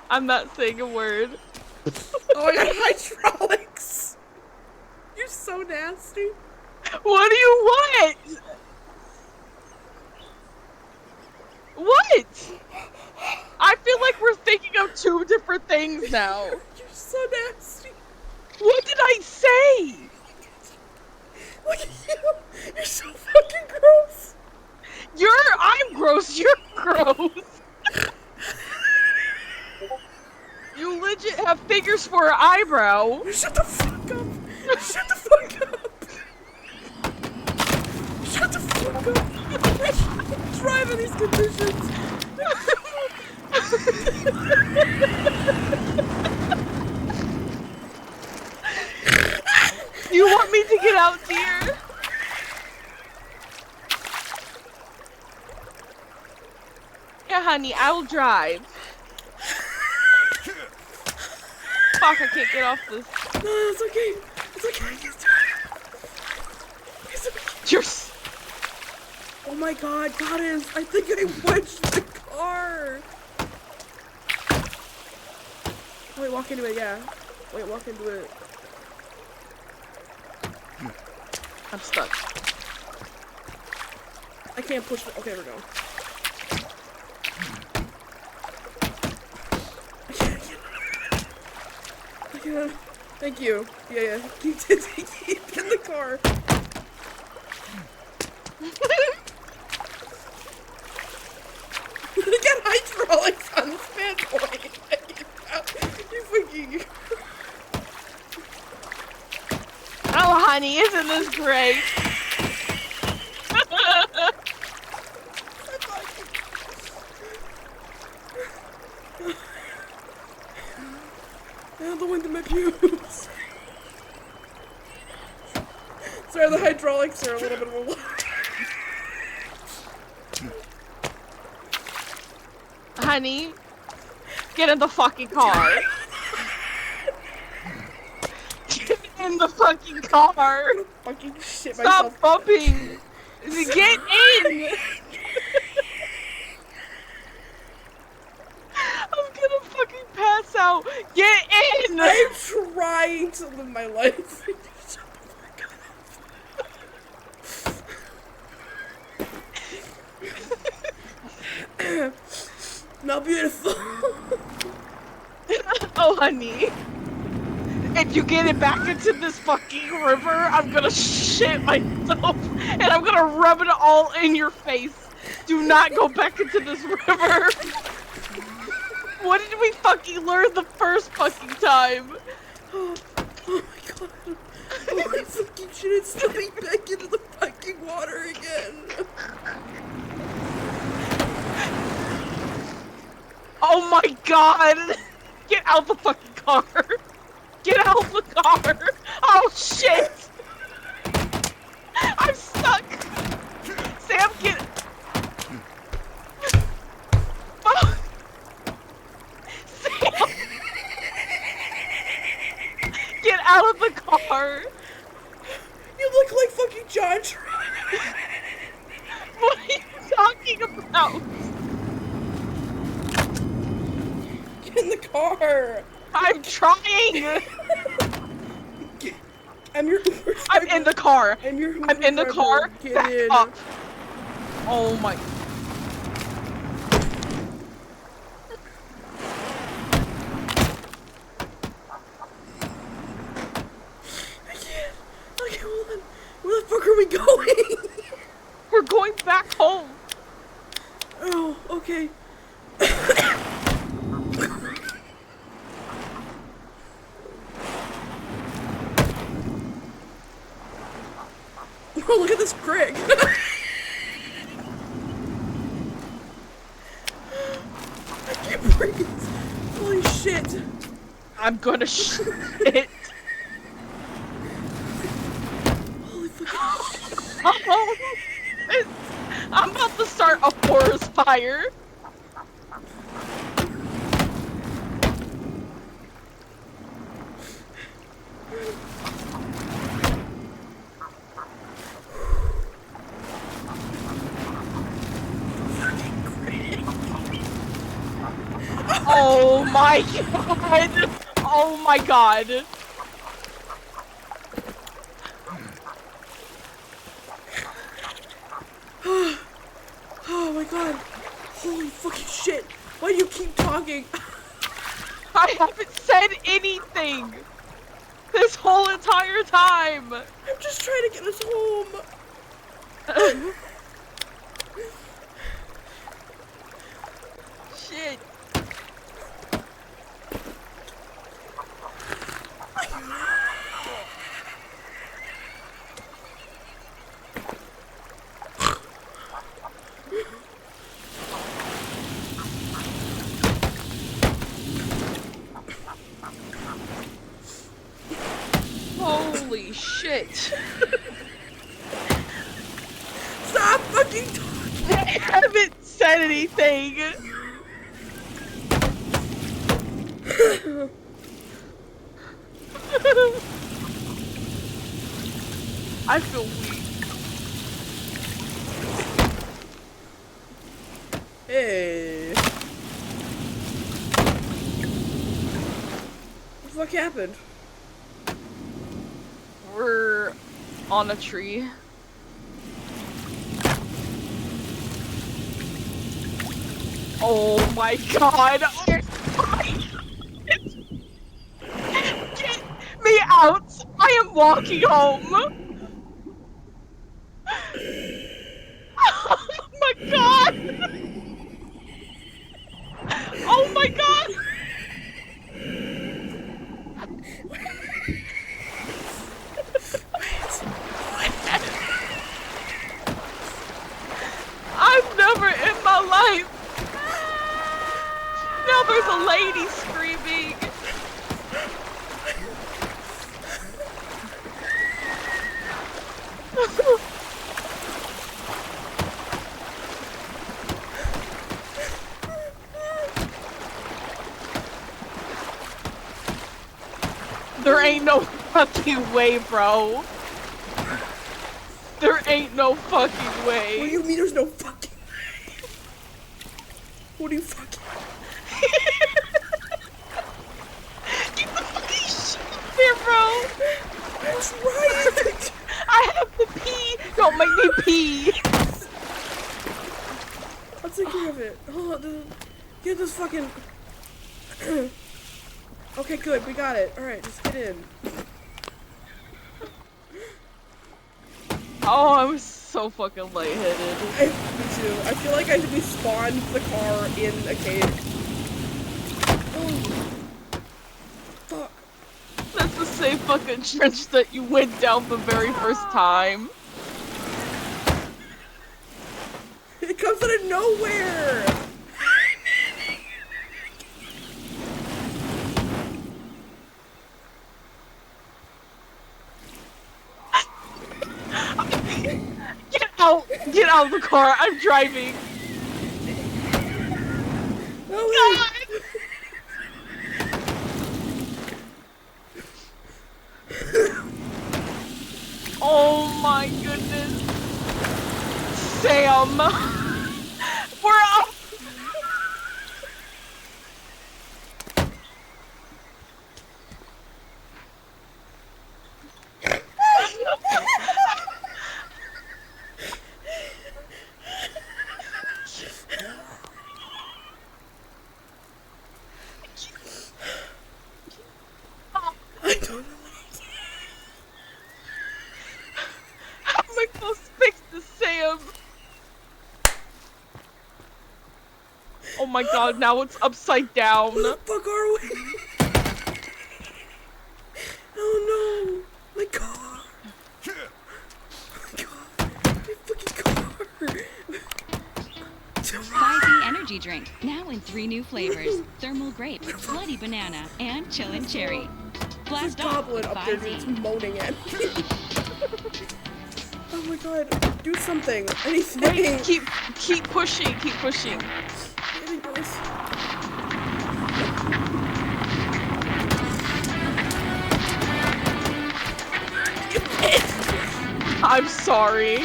I'm not saying a word. Oh my god, hydraulics! You're so nasty. What do you want? What? I feel like we're thinking of two different things now. You're so nasty. What did I say? Look at you. You're so fucking gross. I'm gross. You're gross. You legit have fingers for an eyebrow. Shut the fuck up. Shut the fuck up. Shut the fuck up. I can't drive in these conditions. You want me to get out, dear? Yeah, honey, I will drive. Fuck, I can't get off this. No, it's okay. It's okay. It's okay. You're Oh my god, Goddess, I think I wedged the car. Wait, walk into it, yeah. Wait, walk into it. I'm stuck. I can't push the. Okay, we're going. I can't. Thank you. Yeah. Keep in the car. Get hydraulics on this bad boy. You freaking. Oh, honey, isn't this great? I the wind in my pubes. Sorry, the hydraulics are a little bit of a lot. Honey, get in the fucking car. Get in the fucking car. Fucking shit Stop myself. bumping. Get in. I'm gonna fucking pass out. Get in. I'm trying to live my life. Not beautiful. Oh, honey. If you get it back into this fucking river, I'm gonna shit myself and I'm gonna rub it all in your face. Do not go back into this river. What did we fucking learn the first fucking time? Oh my god. Holy fucking shit, it's slipping back into the fucking water again. Oh my god! Get out the fucking car! Get out the car! Oh shit! I'm stuck! Sam, get... Fuck! Sam! Get out of the car! You look like fucking John Travolta. What are you talking about? Get in the car. I'm trying! I'm your Uber driver. I'm in the car! I'm your Uber I'm in the driver. car! Get Back in. up! Oh my... I can't. Okay, hold on. Where the fuck are we going? We're going back home! Oh, okay. Oh, look at this Greg. I can't breathe. Holy shit. I'm gonna shit! Holy fucking shit. I'm about to start a forest fire. Oh Oh my god! Oh my god! Oh my god. Holy fucking shit. Why do you keep talking? I haven't said anything this whole entire time! I'm just trying to get us home. Shit. Holy shit. Stop fucking talking. I haven't said anything. I feel weak. Hey. What the fuck happened? We're on a tree. Oh my god! Get me out! I am walking home! Oh my god! Oh my god! I've never in my life. Now there's a lady screaming. There ain't no fucking way, bro. There ain't no fucking way. What do you mean there's no fucking way? What do you fucking... Get the fucking shit up here, bro. That's right. I have to pee. Don't make me pee. I'll take care of it. Hold on. Get this fucking... Okay, good. We got it. Alright, just get in. Oh, I'm so fucking lightheaded. Me too. I feel like we spawned the car in a cave. Oh. Fuck. That's the same fucking trench that you went down the very first time. It comes out of nowhere! Get out of the car, I'm driving. No, God. Oh my goodness. Sam. We're up. I don't know. How am I supposed to fix this, Sam? Oh my god, now it's upside down. Where the fuck are we? Oh no! My car! My god! My fucking car! 5D energy drink, now in 3 new flavors: thermal grape, bloody banana, and chillin' cherry. There's a Blast off goblin with up there that's 5D. moaning at me. Oh my god, do something. Anything. Wait, keep pushing, keep pushing. Getting this. I'm sorry.